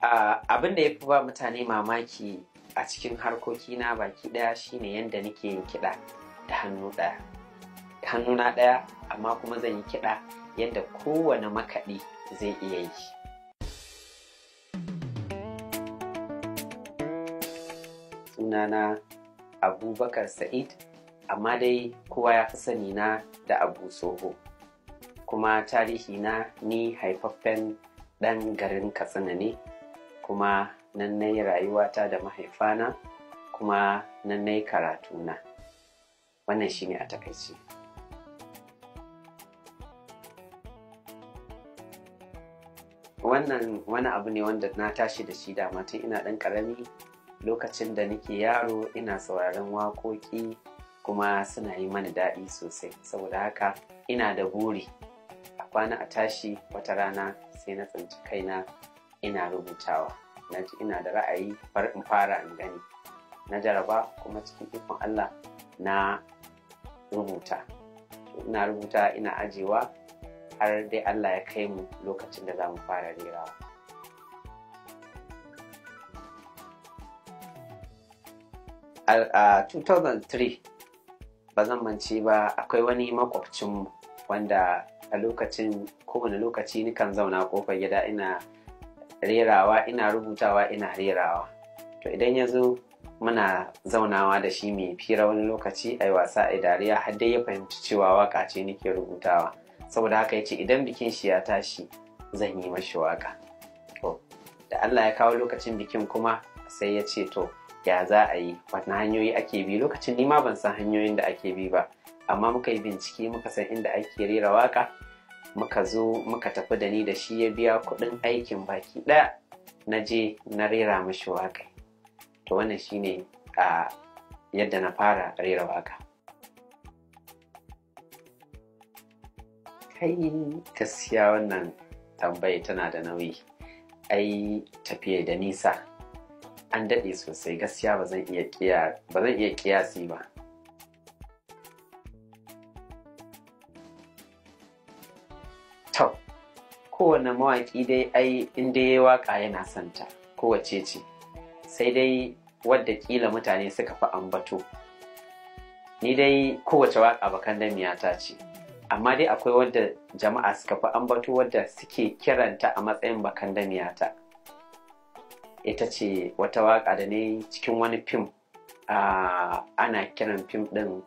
Abin da ya fi ba mutane mamaki a cikin harkokina baki ɗaya shine yadda nake yin kiɗa da hannu ɗaya. Hannuna ɗaya amma kuma zan yi kiɗa yadda kowane makaɗi zai iya yi. Sunana Abubakar Sa'id, amma dai kowa ya fi sani na da Abu Soho. Kuma tarihi na ni haifaffen ɗan garin Katsina ne, kuma nan na yi rayuwata da mahaifana, kuma nan na yi karatuna. Wannan shi ne a takaice. Wannan wani abu ne wanda na tashi da shi dama tun ina ɗan ƙarami. Lokacin da nake yaro ina sauraron waƙoƙi kuma suna yi mani daɗi sosai. Saboda haka ina da buri a kwana a tashi wata rana sai na tsinci kaina ina rubutawa. Na ji ina da ra'ayi bar in fara in gani. Na jaraba kuma cikin ikon Allah na rubuta. Ina rubuta ina ajewa har dai Allah ya kai mu lokacin da za mu fara rerawa. A 2003 ba zan mance ba, akwai wani makwabcinmu wanda a lokacin kowane lokaci nikan zauna kofar gida ina rerawa, ina rubutawa, ina rerawa. To idan ya zo muna zaunawa da shi mai fira wani lokaci ai wasa ai dariya har dai ya fahimci cewa waka ce nake rubutawa. Saboda haka ya ce idan bikin shi ya tashi zan yi mashi waka. To da Allah ya kawo lokacin bikin kuma sai ya ce to ya za a yi, wani hanyoyi ake bi. Lokacin ni ma ban san hanyoyin da ake bi ba, amma muka yi bincike muka san inda ake rera waka. Muka zo muka tafi da ni da shi, ya biya kuɗin aikin baki ɗaya, na je na rera mashi waka. To wannan shine yadda na fara rera waka. Kai gaskiya wannan tambayi tana da nauyi. Ai tafiye da nisa, an daɗe sosai gaskiya ba zan iya kiyasi ba. To kowane mawaƙi dai ai inda ya yi waƙa yana santa, kowace ce, sai dai wadda ƙila mutane suka fi ambato. Ni dai kowace waƙa bakandamiyata ce, amma dai akwai wadda jama'a suka fi ambato wadda suke kiranta a matsayin bakandamiyata. Ita ce wata waƙa da ne cikin wani fim, ana kiran fim ɗin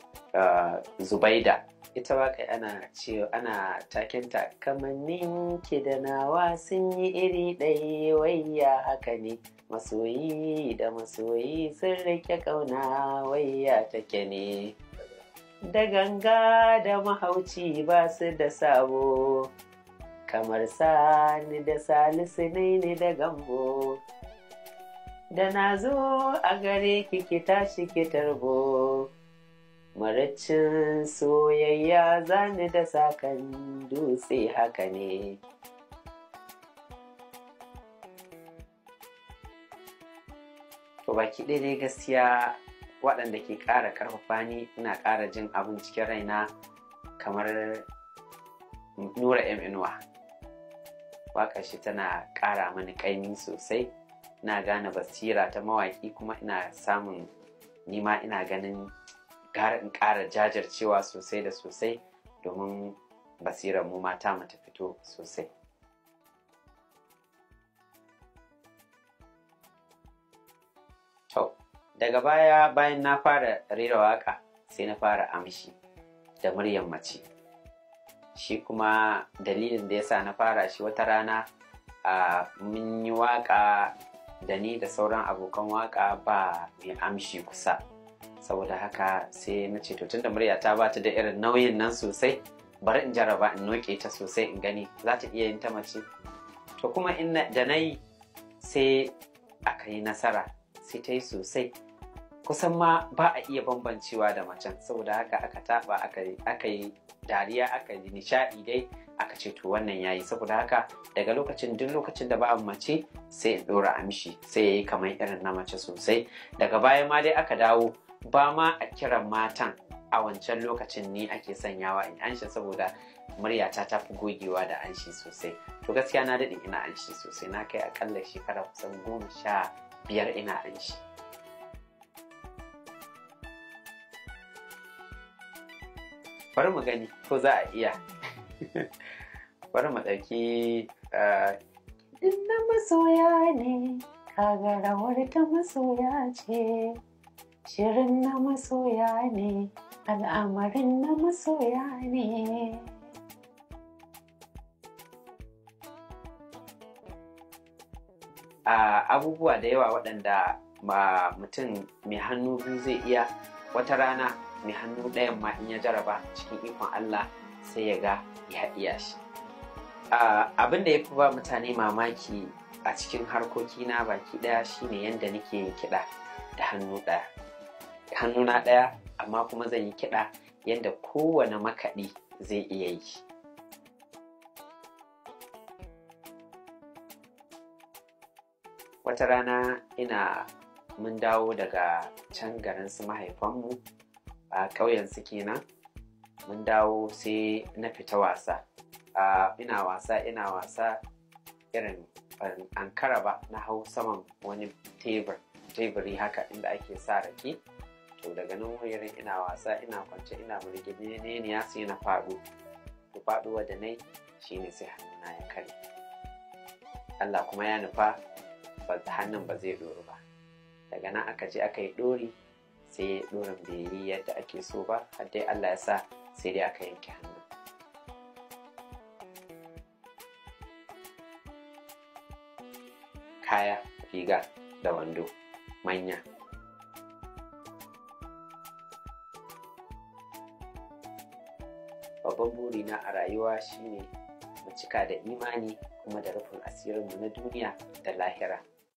Zubaida. Ita waƙa ana takenta kamannin ki da nawa sun yi iri ɗaya, wayya haka ne masoyi da masoyi sun rike ƙauna, wayya take ne. Da ganga da mahauci ba su da sabo, kamar Sani da Salisu ne da Gambo. Da na zo a gare ki tashi ki tarbo, maracin soyayya zani da sakan dutse haka ne. To baki ɗaya dai gaskiya waɗanda ke ƙara ƙarfafa ni, ina ƙara jin abin cikin raina, kamar Nura M Inuwa. Waƙar shi tana ƙara mani ƙaimi sosai. Ina gane basira ta mawaƙi, kuma ina samun nima ina ganin gara in ƙara jajircewa sosai da sosai domin basirar mu mata mu ta fito sosai. To daga bayan na fara rera waƙa sai na fara amshi da muryar mace. Shi kuma dalilin da yasa na fara shi, wata rana mun yi waƙa da ni da sauran abokan waƙa ba mai amshi kusa. Saboda haka sai na ce to tunda murya ta bata da irin nauyin nan sosai, bari in jaraba in noke ta sosai in gani za ta iya yin ta mace. To kuma da na yi sai aka yi nasara, sai ta yi sosai, kusan ma ba a iya bambancewa da macen. Saboda haka aka taɓa aka yi dariya, aka yi nishaɗi dai, aka ce to wannan yayi. Saboda haka daga lokacin duk lokacin da ba a mace sai in ɗora amshi, sai yayi kamar irin na mace sosai. Daga baya ma dai aka dawo ba ma a kiran matan a wancan lokacin ni ake sanyawa in anshi saboda muryata ta fi gogewa da anshi sosai. To gaskiya na daɗe ina anshi sosai, na kai akalla shekara kusan 15 ina anshi. Bari mu gani ko za a iya. Bari mu ɗauki inda masoya ne, kaga rawar ta masoya ce, shirin na masoya ne, al'amarin na masoya ne. Abubuwa da yawa waɗanda mutum mai hannu biyu zai iya, wata rana mai hannu ɗayan ma in ya jaraba cikin ikon Allah sai ya ga ya iya shi. Abin da ya fi ba mutane mamaki a cikin harkokina baki ɗaya shine yadda nake yin kiɗa da hannu ɗaya. Hannuna ɗaya amma kuma zan yi kiɗa yadda kowane makaɗi zai iya yi. Wata rana mun dawo daga can garin su mahaifanmu a ƙauyen su kenan, mun dawo sai na fita wasa. Ina wasa irin ankara ba, na hau saman wani teburi haka inda ake sa rake. To daga nan wurin ina wasa, ina kwance, ina mulgide ne ya sai na faɗo. To faɗuwa da nai shine sai hannuna ya kare. Allah kuma ya nufa hannun ba zai ɗoru ba. Daga nan aka je aka yi ɗori, sai ɗorin bai yi yadda ake so ba, har dai Allah ya sa sai dai aka yanke hannu. Kaya, riga da wando manya. Babban burina a rayuwa shine mu cika da imani kuma da rufin asirinmu na duniya da lahira.